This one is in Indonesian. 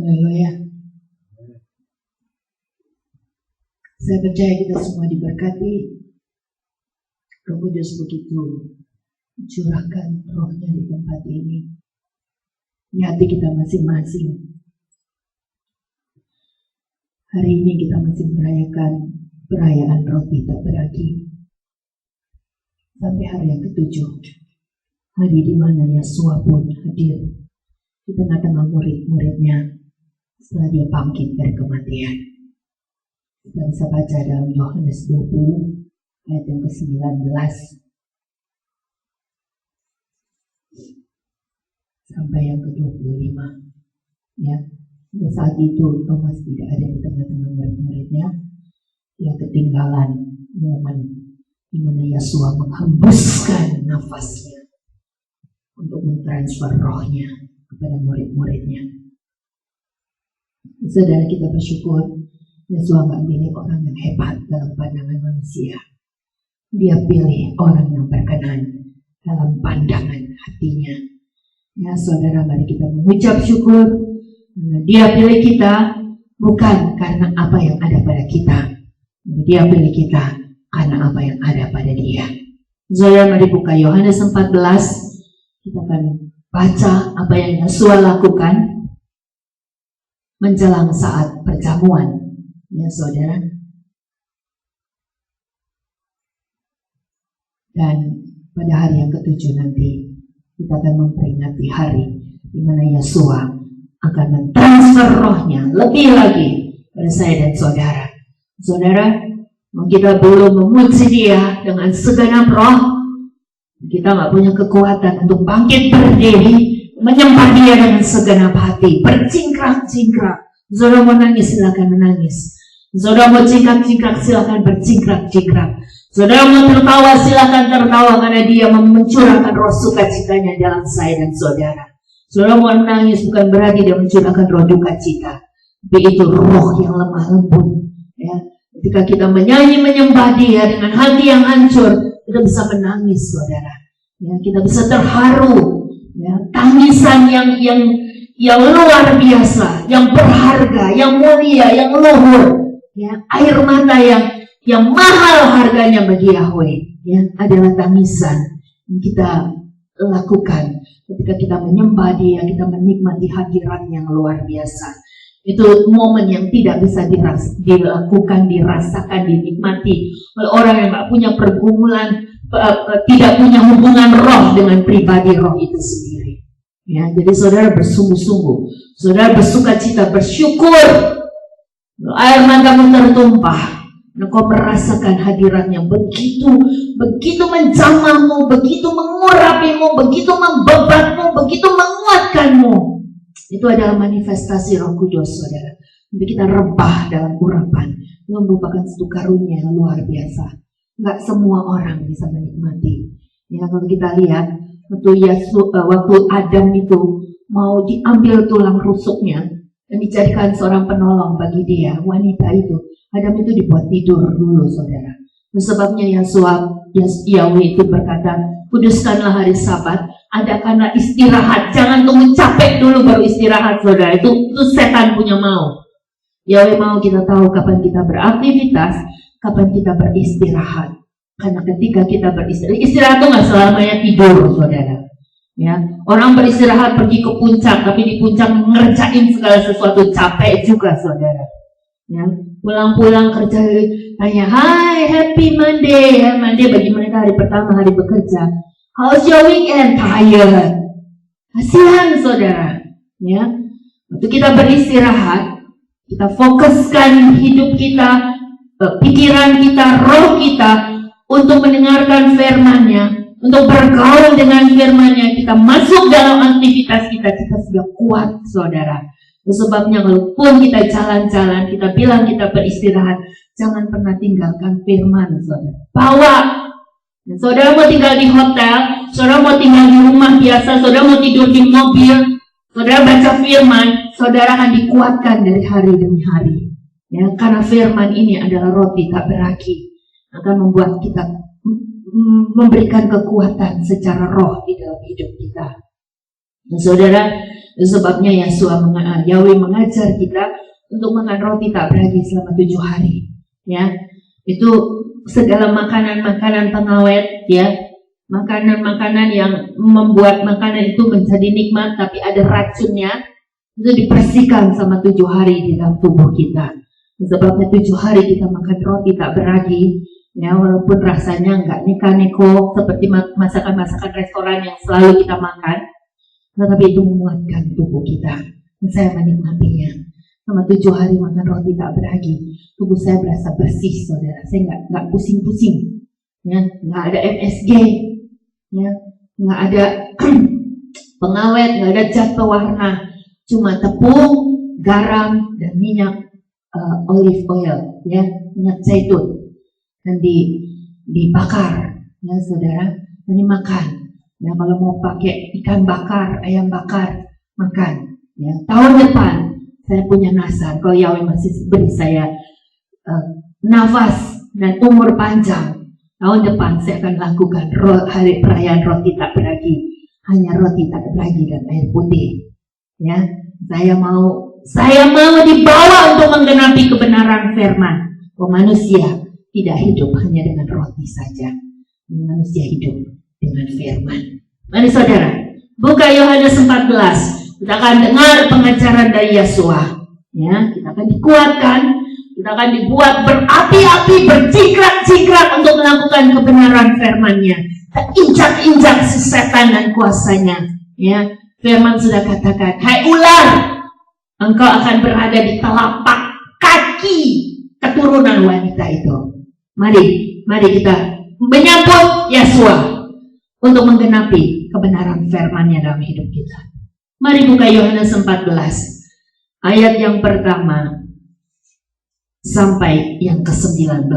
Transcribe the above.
Haleluya. Saya percaya kita semua diberkati. Roh Kudus begitu curahkan rohnya di tempat ini, di hati kita masing-masing. Hari ini kita masih merayakan perayaan roti tak beragi sampai hari yang ke-7, hari di mana Yesua pun hadir di tengah-tengah murid-muridnya setelah dia bangkit dari kematian. Kita bisa baca dalam Yohanes 20 ayat yang ke-19 sampai yang ke-25. Ya, pada saat itu Thomas tidak ada di tengah-tengah murid-muridnya. Dia ketinggalan momen di mana Yesua menghembuskan nafasnya untuk mentransfer rohnya kepada murid-muridnya. Saudara, kita bersyukur Yesua gak pilih orang yang hebat dalam pandangan manusia. Dia pilih orang yang berkenan dalam pandangan hatinya. Ya saudara, mari kita mengucap syukur. Dia pilih kita bukan karena apa yang ada pada kita. Dia pilih kita karena apa yang ada pada dia. Saudara, mari buka Yohanes 14. Kita akan baca apa yang Yesua lakukan menjelang saat perjamuan. Ya saudara. Dan pada hari yang ke-7 nanti kita akan memperingati hari di mana Yesua akan mentransfer rohnya lebih lagi pada saya dan saudara. Saudara, kita belum memuji dia dengan segenap roh, kita gak punya kekuatan untuk bangkit berdiri menyembah dia dengan segenap hati, bercingkrak-cingkrak. Saudara mau nangis, silakan menangis. Saudara mau cingkrak-cingkrak, silakan bercingkrak-cingkrak. Saudara mau tertawa, silakan tertawa, karena dia mencurahkan roh sukacitanya dalam saya dan saudara. Saudara mau menangis, bukan berarti dia mencurahkan roh duka cita, tapi itu roh yang lemah lembut. Ya, ketika kita menyanyi menyembah dia dengan hati yang hancur, kita bisa menangis, saudara. Ya, kita bisa terharu. Ya, tangisan yang luar biasa, yang berharga, yang mulia, yang luhur. Ya, air mata yang mahal harganya bagi Yahweh, ya, adalah tangisan yang kita lakukan ketika kita menyembah dia, kita menikmati hadirat yang luar biasa. Itu momen yang tidak bisa dilakukan, dirasakan, dinikmati oleh orang yang gak punya pergumulan, tidak punya hubungan roh dengan pribadi roh itu sendiri. Ya, jadi saudara bersungguh-sungguh, saudara bersukacita, bersyukur, air matamu tertumpah. Engkau merasakan hadiratnya begitu menjamahmu, begitu mengurapimu, begitu membebatmu, begitu menguatkanmu. Itu adalah manifestasi Roh Kudus, saudara. Jadi kita rebah dalam urapan. Itu merupakan satu karunia yang luar biasa. Enggak semua orang bisa menikmati. Ya, kalau kita lihat waktu Adam itu mau diambil tulang rusuknya dan dijadikan seorang penolong bagi dia, wanita itu, Adam itu dibuat tidur dulu, saudara. Sebabnya Yahweh itu berkata, kuduskanlah hari Sabat, adakanlah istirahat. Jangan tunggu capek dulu baru istirahat, saudara. Itu setan punya mau. Yahweh mau kita tahu kapan kita beraktivitas, kapan kita beristirahat. Karena ketika kita istirahat itu nggak selamanya tidur, saudara. Ya, orang beristirahat pergi ke puncak, tapi di puncak ngerjain segala sesuatu, capek juga, saudara. Ya, pulang-pulang kerja tanya, "Hai, happy Monday." Ya, Monday bagi mereka hari pertama, hari bekerja. "How's your weekend?" Tired. Kasihan, saudara. Ya, waktu kita beristirahat, kita fokuskan hidup kita, pikiran kita, roh kita untuk mendengarkan firman-Nya, untuk bergaul dengan firman-Nya. Kita masuk dalam aktivitas kita sudah kuat, saudara. Sebabnya walaupun kita jalan-jalan, kita bilang kita beristirahat, jangan pernah tinggalkan firman, saudara. Bawa. Saudara mau tinggal di hotel, saudara mau tinggal di rumah biasa, saudara mau tidur di mobil, saudara baca firman, saudara akan dikuatkan dari hari demi hari. Ya, karena firman ini adalah roti tak beragi, akan membuat kita memberikan kekuatan secara roh di dalam hidup kita. Dan saudara, Sebabnya Yahweh mengajar kita untuk makan roti tak beragi selama 7 hari. Ya, itu segala makanan-makanan pengawet, ya, makanan-makanan yang membuat makanan itu menjadi nikmat tapi ada racunnya, itu dibersihkan sama 7 hari di dalam tubuh kita. Sebabnya 7 hari kita makan roti tak beragi, ya, walaupun rasanya nggak neko-neko seperti masakan-masakan restoran yang selalu kita makan, tetapi itu menguatkan tubuh kita. Saya menikmatinya. Selama 7 hari makan roti tak beragi, tubuh saya berasa bersih, saudara. Saya nggak pusing-pusing, ya, nggak ada MSG, ya, nggak ada pengawet, nggak ada zat pewarna, cuma tepung, garam, dan minyak olive oil, ya, minyak zaitun, dan dibakar, ya, saudara. Dan dimakan. Ya, kalau mau pakai ikan bakar, ayam bakar, makan. Ya, tahun depan saya punya nasar, kalau Yahweh masih beri saya nafas dan umur panjang, tahun depan saya akan lakukan hari perayaan roti tak beragi, hanya roti tak beragi dan air putih. Ya, saya mau dibawa untuk menggenapi kebenaran firman. Manusia tidak hidup hanya dengan roti saja, manusia hidup dengan firman. Mari saudara, buka Yohanes 14. Kita akan dengar pengajaran dari Yesua. Ya, kita akan dikuatkan, kita akan dibuat berapi-api, berjingkrak-jingkrak untuk melakukan kebenaran firman-Nya. Kita injak-injak si setan dan kuasanya. Ya, firman sudah katakan, hai ular, engkau akan berada di telapak kaki keturunan wanita itu. Mari kita menyambut Yesua untuk menggenapi kebenaran firman-Nya dalam hidup kita. Mari buka Yohanes 14 ayat yang pertama sampai yang ke-19.